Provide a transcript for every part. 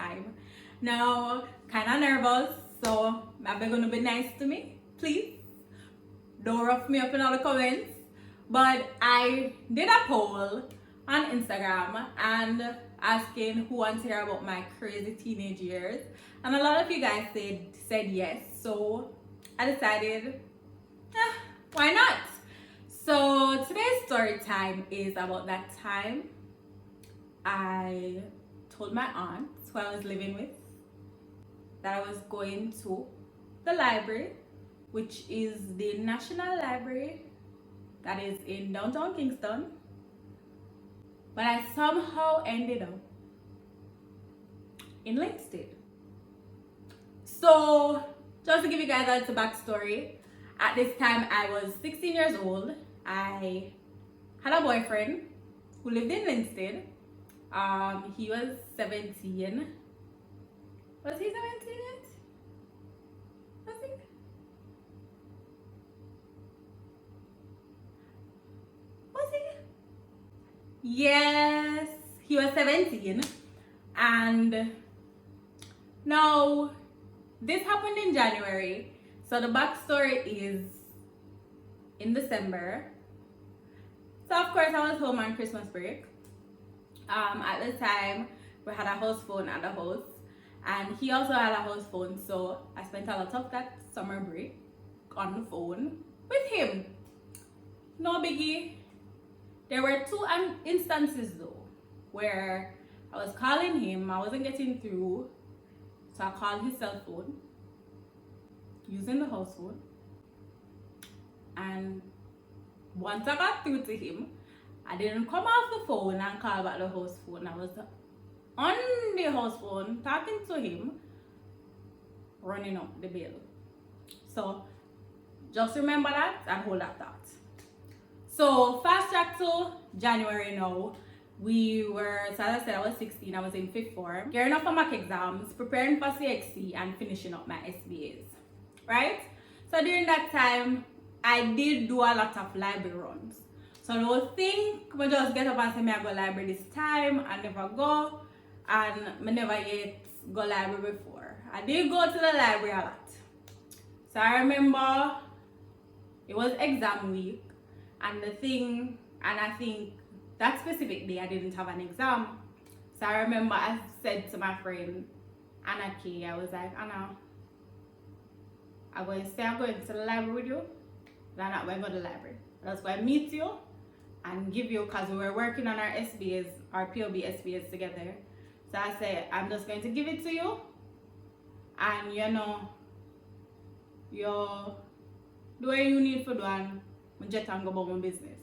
time. Now, kind of nervous, so maybe gonna be nice to me, please. Don't rough me up in all the comments. But I did a poll on Instagram and asking who wants to hear about my crazy teenage years, and a lot of you guys said yes. So I decided, why not? So today's story time is about that time I told my aunt, who I was living with, that I was going to the library, which is the National Library that is in downtown Kingston. But I somehow ended up in LINSTEAD. So just to give you guys a little backstory, at this time I was 16 years old. I had a boyfriend who lived in LINSTEAD. He was 17. Was he 17 yet? Was he? Was he? Yes, he was 17. And now this happened in January. So the backstory is in December. So of course I was home on Christmas break. At the time we had a house phone at the house, and he also had a house phone, so I spent a lot of that summer break on the phone with him. No biggie. There were two instances though where I was calling him, I wasn't getting through, so I called his cell phone using the house phone, and once I got through to him, I didn't come off the phone and call back the house phone. I was on the house phone talking to him, running up the bill. So just remember that and hold that thought. So fast track to January now. So as I said, I was 16, I was in 5th form, gearing up for mock exams, preparing for CXC, and finishing up my SBAs, right? So during that time, I did do a lot of library runs. So don't think I just get up and say me I go library this time, I never go, and I never yet go library before. I did go to the library a lot. So I remember it was exam week, and I think that specific day I didn't have an exam. So I remember I said to my friend Anna K, I was like, Anna, I'm going to the library with you, then I'm not going to go to the library. That's why I meet you and give you, because we were working on our SBAs, our POB SBAs together. So I said, I'm just going to give it to you, and you do what you need for do, and I just go about my business.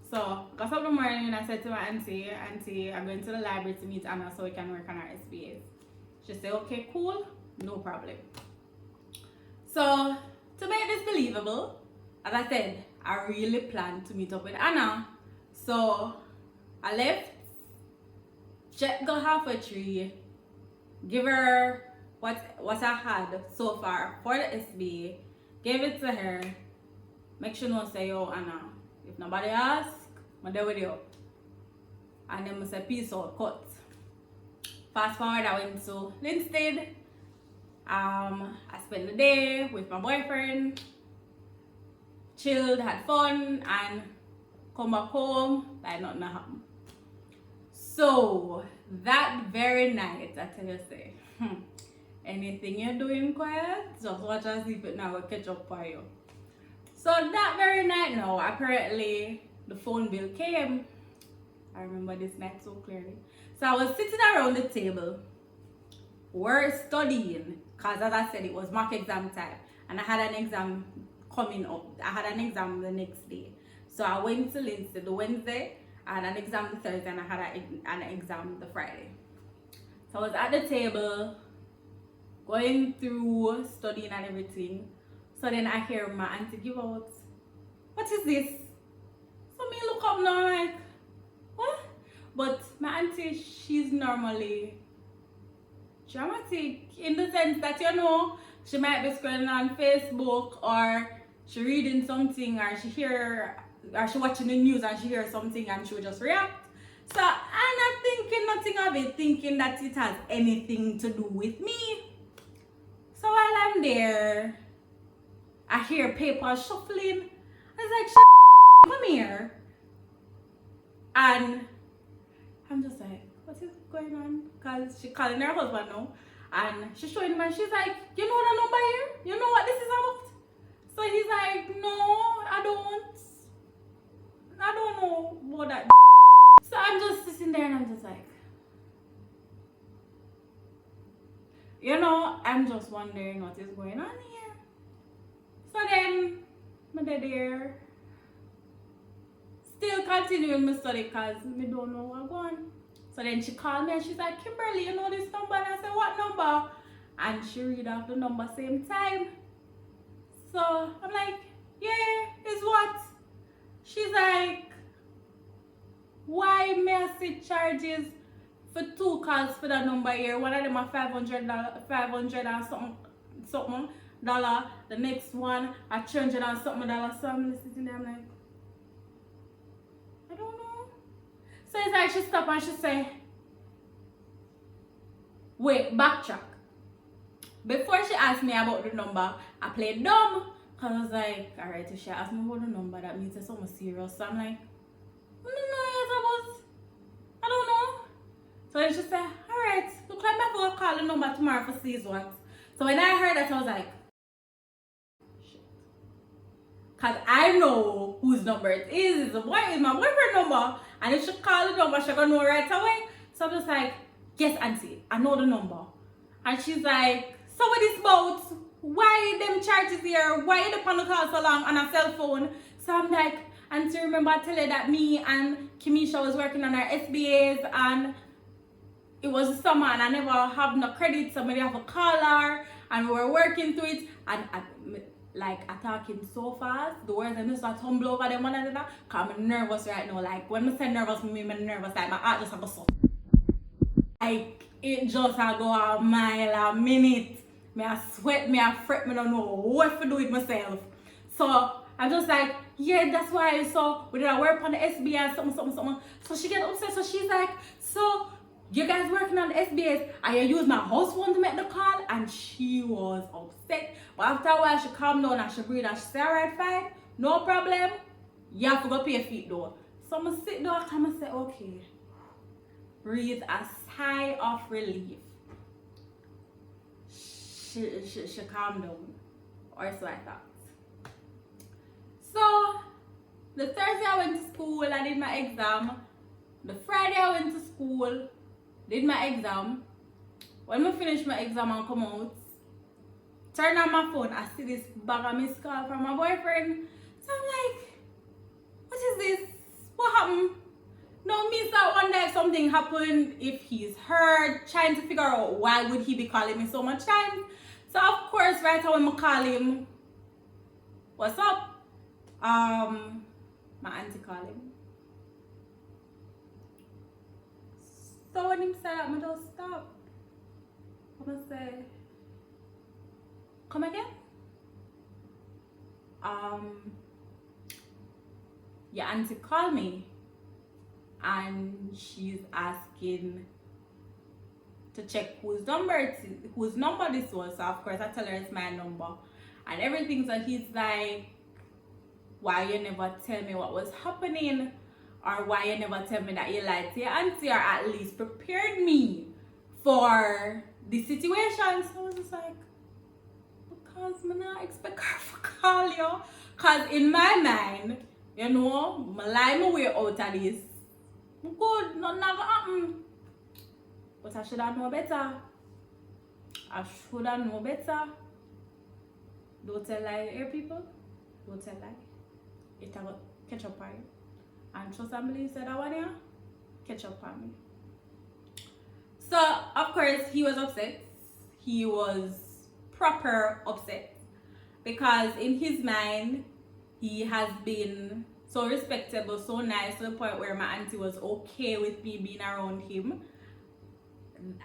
So got up in the morning and I said to my auntie, I'm going to the library to meet Anna so we can work on our SBAs. She said, okay, cool, no problem. So to make this believable, as I said, I really planned to meet up with Anna. So I left, go halfway through, give her what I had so far for the SBA, gave it to her, make sure no say, yo Anna, if nobody asks, I'm there with you. And then I say, peace out, cut. Fast forward, I went to LINSTEAD. I spent the day with my boyfriend, chilled, had fun, and come back home, like nothing happened. So that very night, I tell you, say, anything you're doing quiet, just watch and see if it now will catch up for you. So that very night now, apparently the phone bill came. I remember this night so clearly. So I was sitting around the table, we're studying, because as I said, it was mock exam time, and I had an exam coming up. I had an exam the next day. So I went to LINSTEAD the Wednesday, I had an exam the Thursday, and I had an exam the Friday. So I was at the table, going through studying and everything. So then I hear my auntie give out, what is this? So me look up now like, what? But my auntie, she's normally dramatic in the sense that, she might be scrolling on Facebook, or she reading something, or she watching the news and she hears something and she will just react. So I'm not thinking nothing of it, thinking that it has anything to do with me. So while I'm there, I hear paper shuffling. I was like, come here. And I'm just like, what is going on? Because she calling her husband now. And she's showing him and she's like, you know the number here? You know what this is about? So he's like, no, I don't know what that. So I'm just sitting there and I'm just like, I'm just wondering what is going on here. So then, I'm there, still continuing my study because I don't know what's going on. So then she called me and she's like, Kimberly, you know this number? And I said, what number? And she read off the number same time. So I'm like, yeah, it's what? She's like, why may I see charges for 2 calls for that number here? One of them are $500 and something dollar. The next one are $300 and something dollar. So I'm listening there, I'm like, I don't know. So it's like she stopped and she say, wait, backtrack. Before she asked me about the number, I played dumb. Cause I was like, alright, if she asked me about the number, that means it's something serious. So I'm like, no, I don't know. So then she said, alright, look like my phone call the number tomorrow for sees what. So when I heard that, I was like, shit. Cause I know whose number it is. It's my boyfriend number. And if she call the number, she's gonna know right away. So I'm just like, yes, auntie, I know the number. And she's like, so what is about? Why them charges here? Why the panel call so long on a cell phone? So I'm like, auntie, remember I tell you that me and Kimisha was working on our SBAs and it was summer and I never have no credit, so maybe I have a call her and we were working through it and I talking so fast, the words I just start tumble over them one another. Cause I'm nervous right now. Like when I say nervous, I'm nervous. Like my heart just go so. Like it just I go a mile a minute. Me I sweat, me I fret, me don't know what to do with myself. So I'm just like, yeah, that's why. So we did work on the SBA, something. So she get upset. So she's like, so you guys working on the SBS? I use my house phone to make the call, and she was upset. But after a while, she calmed down and she breathed and she said, alright, fine, no problem. You have to go pay your feet though. So I'm gonna sit down and I say, okay. Breathe a sigh of relief. She calmed down. Or so I thought. So the Thursday I went to school, I did my exam. The Friday I went to school, did my exam. When I finished my exam and come out, turn on my phone, I see this bag of missed call from my boyfriend. So I'm like, what is this? What happened? No, me start wonder if something happened, if he's hurt, trying to figure out why would he be calling me so much time. So of course, right away I call him, what's up? My auntie call him. So when him said that, I just stop. I'm gonna say, come again? Your auntie called me and she's asking to check whose number this was. So of course I tell her it's my number and everything. So he's like, why you never tell me what was happening, or why you never tell me that you lied to your auntie, or at least prepared me for the situation. So I was just like, because I not expect her to call you. Because in my mind, I lie my way out of this. Good, nothing gonna happen. But I should have known better. Don't tell lie here, people. Don't tell lie. It will catch up on you. And trust and believe said that one here, catch up on me. So of course he was upset. He was proper upset. Because in his mind, he has been so respectable, so nice, to the point where my auntie was okay with me being around him.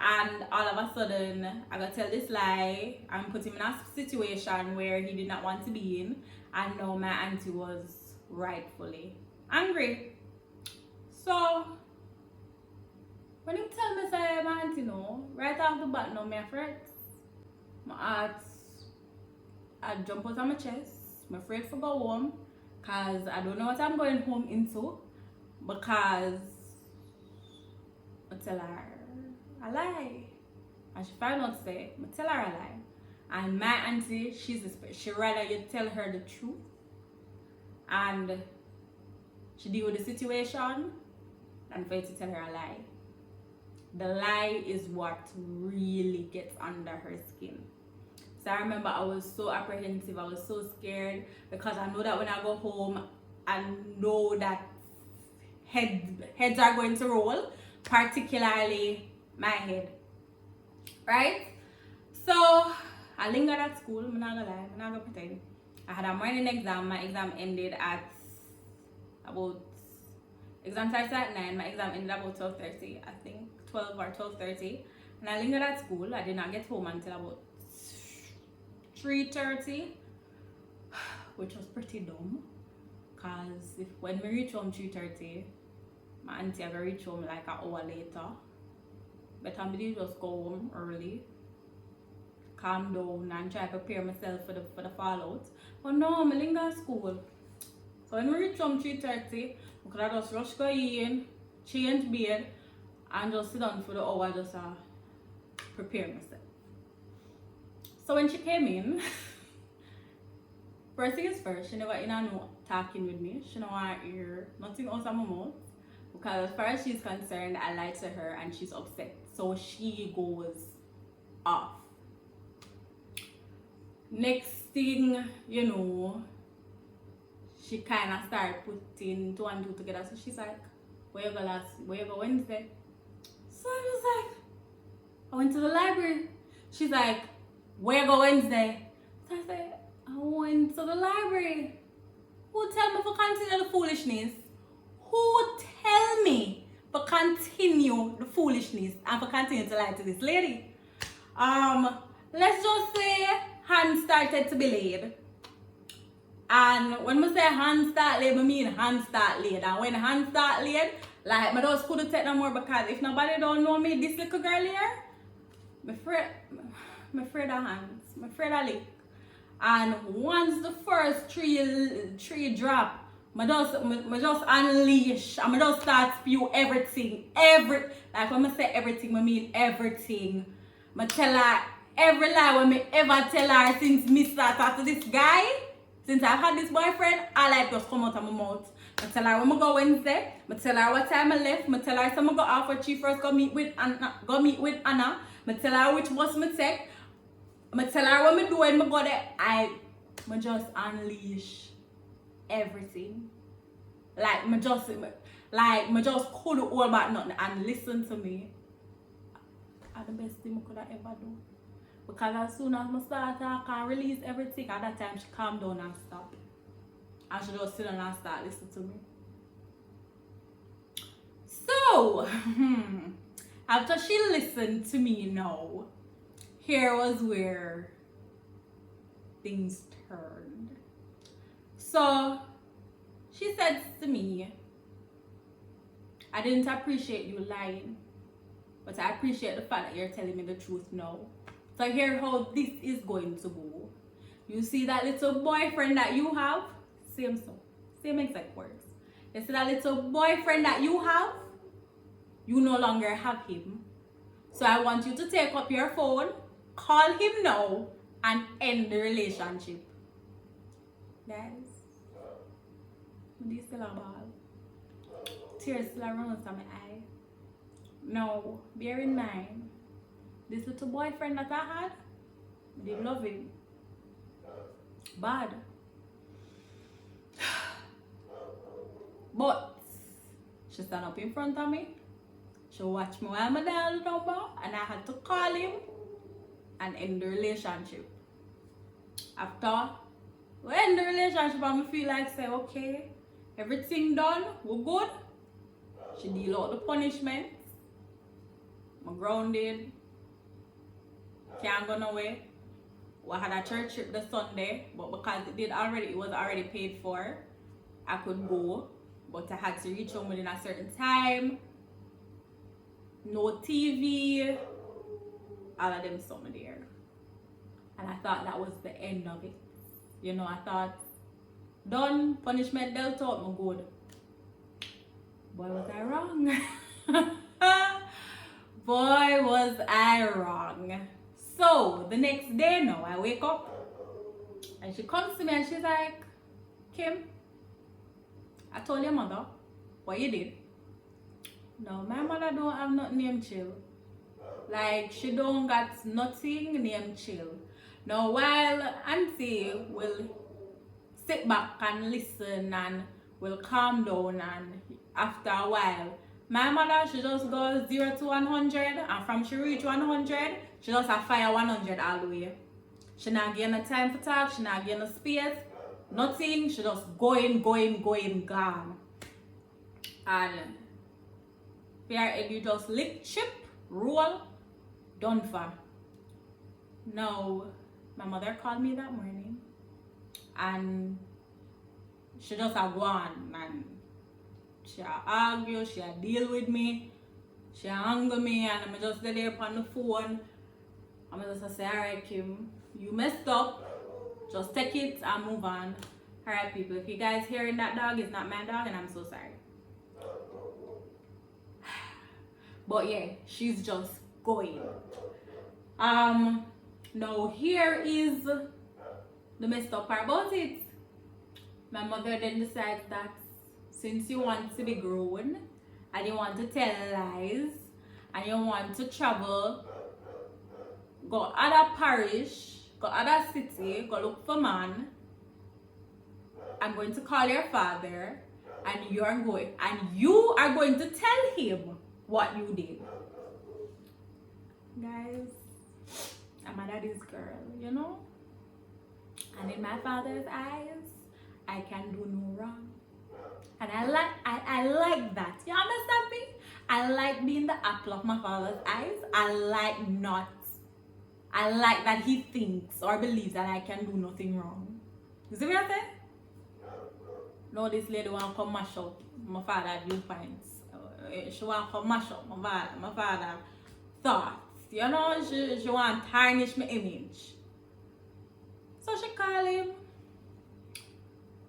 And all of a sudden, I got to tell this lie and put him in a situation where he did not want to be in. And now my auntie was rightfully angry. So When him tell me say my auntie no, right off the bat no me afraid. My heart I jump out of my chest. I'm afraid to go home. Cause I don't know what I'm going home into. Because I tell her a lie. And she find out say, I tell her a lie. And my auntie, she rather you tell her the truth. And she deal with the situation than for you to tell her a lie. The lie is what really gets under her skin. So I remember I was so apprehensive, I was so scared because I know that when I go home, I know that heads are going to roll, particularly my head. Right? So I lingered at school, I'm not gonna lie, I'm not gonna pretend. I had a morning exam, my exam ended at about, exam started at 9, my exam ended about 12:30, I think 12 or 12:30. And I lingered at school, I did not get home until about 3:30, which was pretty dumb. Cause when we reach home 3:30, my auntie had reach home like an hour later. But I did just go home early, calm down and try to prepare myself for the fallout. But no, I linger at school. So when we reach home 3:30, I could have just rush go in, change bed, and just sit down for the hour just prepare myself. So when she came in, first thing is first, she never in and no talking with me. She don't want to hear nothing else of my mouth. Because as far as she's concerned, I lied to her and she's upset. So she goes off. Next thing, you know, she kind of started putting 2 and 2 together. So she's like, where you go Wednesday? So I was like, I went to the library. She's like, where you go Wednesday? So I said, I went to the library. Who tell me to continue the foolishness? Who tell me to continue the foolishness and to continue to lie to this lady? Let's just say hands started to be laid. And when I say hands start laid, I mean hands start laid. And when hands start laid, like I just couldn't take no more because if nobody don't know me, this little girl here, I'm afraid of hands. I'm afraid of lick. And once the first tree drop, I just unleash. I just start spew everything. Like when I say everything, I mean everything. I tell her every lie when I ever tell her since me start after this guy. Since I've had this boyfriend, I like just come out of my mouth. I tell her when I go Wednesday. I tell her what time I left. I tell her some I go out for she first go meet with Anna. I tell her which bus I take. I tell her what I do when I go there. I just unleash everything. Like I just couldn't hold back nothing and listen to me. That's the best thing I could have ever do. Because as soon as I start talking and release everything, at that time she calm down and stop. And she just sit down and start listening to me. So after she listened to me now, here was where things turned. So she said to me, I didn't appreciate you lying, but I appreciate the fact that you're telling me the truth now. So here how this is going to go. You see that little boyfriend that you have? Same exact words. You see that little boyfriend that you have? You no longer have him. So I want you to take up your phone, call him now, and end the relationship. Guys, this still a ball. Tears still running from my eye. Now, bear in mind, this little boyfriend that I had, I did love him. Bad. But she stand up in front of me. She watched me while I dial the number, and I had to call him and end the relationship. After we end the relationship, I feel like say, okay, everything done, we're good. She deal out the punishment. I'm grounded. Can't go nowhere. We had a church trip the Sunday, but because it was already paid for, I could go. But I had to reach home within a certain time. no TV, all of them somewhere there. And I thought that was the end of it. You know, I thought, done, punishment dealt out, I'm good. Boy, was I wrong. Boy, was I wrong. So, the next day now, I wake up and she comes to me and she's like, Kim, I told your mother what you did. No, my mother don't have nothing named Chill. Like, she don't got nothing named Chill. Now, while Auntie will sit back and listen and will calm down, and after a while, my mother, she just goes 0 to 100, and from she reach 100, she just a fire 100 all the way. She not getting no time for talk, she not getting no space, nothing, she just going, gone. And you just lick, chip, roll, done for. Now, my mother called me that morning and she just a go on and she a argue, she a deal with me, she a anger me, and I'm just there upon the phone. I'm just say, alright Kim, you messed up, just take it and move on. Alright people, if you guys hearing that dog, it's not my dog and I'm so sorry. But yeah, she's just going. Now here is the messed up part about it. My mother then decides that since you want to be grown and you want to tell lies and you want to travel, go other parish, go other city, go look for man, I'm going to call your father and you are going to tell him what you did. Guys, I'm a daddy's girl, you know? And in my father's eyes, I can do no wrong. And I like that. You understand me? I like being the apple of my father's eyes. I like that he thinks or believes that I can do nothing wrong. You see what I say? No, this lady want to come mash up my father's viewpoints. She want to come mash up my father's thoughts. You know, she want to tarnish my image. So she call him.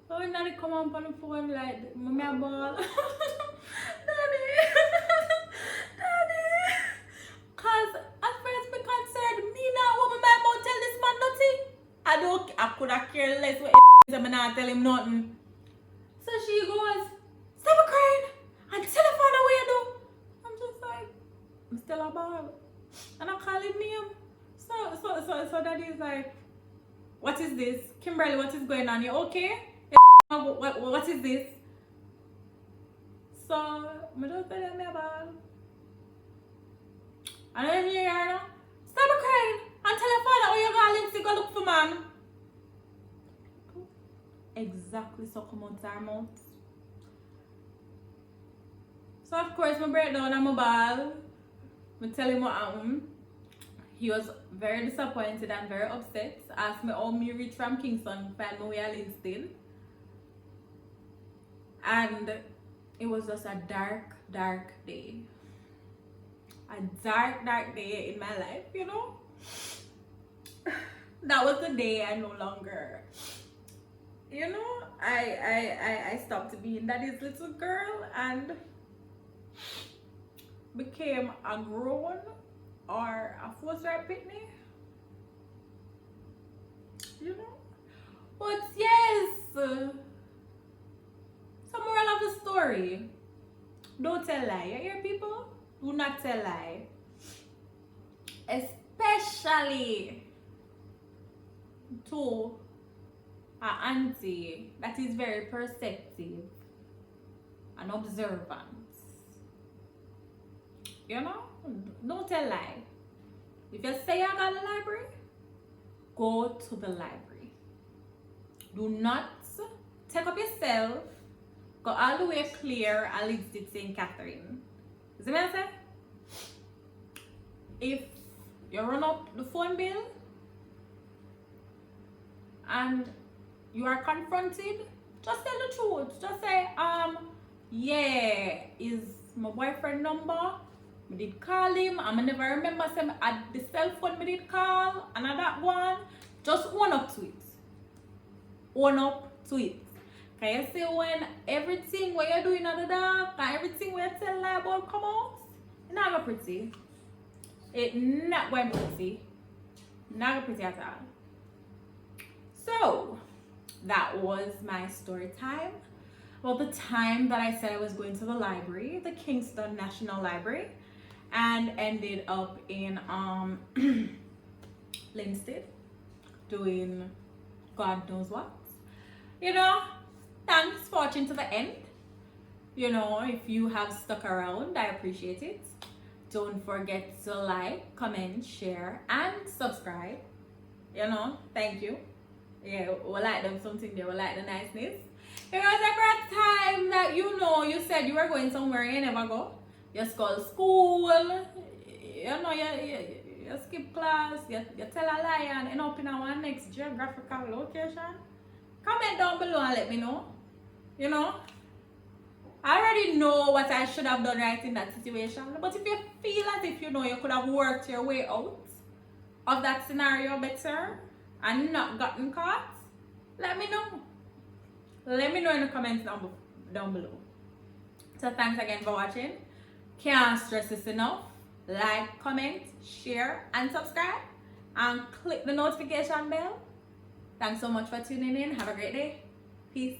So when daddy come up on the phone like, mommy a ball. Daddy. Cause at first me concerned, me not what my mom tell this man nothing. I could have cared less what I'm not tell him nothing. So she goes, stop crying and tell her father what you do. I'm just like, I'm still a ball. And I call him name. So daddy's like, what is this? Kimberly, what is going on? You okay? What is this? So I just tell him about. And then you hear her, stop crying and tell your father how you go LINSTEAD go look for man. Exactly so come out our mouth. So of course I break down on my ball. I tell him what happened. He was very disappointed and very upset. Asked me how me reach from Kingston, find my way at LINSTEAD. And it was just a dark day. A dark day in my life, you know. That was the day I no longer, you know, I stopped being daddy's little girl and became a grown or a foster pitney, you know. But yes, some moral of the story, don't tell lie. You hear people? Do not tell lie. Especially to an auntie that is very perceptive and observant. You know? Don't tell lie. If you say you got a library, go to the library. Do not take up yourself, go all the way clear and leave it St. Catherine. You see what I say? If you run up the phone bill and you are confronted, just tell the truth. Just say, yeah, is my boyfriend number? I did call him, and I never remember saying at the cell phone I did call, and at that one, just own up to it. Own up to it. Can you see when everything what you're doing at the dark and everything what you tell lie about come out? It's not go pretty. It's not going pretty. Not go pretty at all. So that was my story time. Well, the time that I said I was going to the library, the Kingston National Library, and ended up in LINSTEAD doing God knows what. You know, thanks for watching to the end. You know, if you have stuck around, I appreciate it. Don't forget to like, comment, share, and subscribe. You know, thank you. Yeah, we like them something there, we like the niceness. It was a time that you said you were going somewhere and you never go. You call school, you know, you skip class, you tell a lie and end up in our next geographical location. Comment down below and let me know. You know, I already know what I should have done right in that situation. But if you feel as if you could have worked your way out of that scenario better and not gotten caught, let me know. Let me know in the comments down below. So thanks again for watching. Can't stress this enough. Like, comment, share, and subscribe. And click the notification bell. Thanks so much for tuning in. Have a great day. Peace.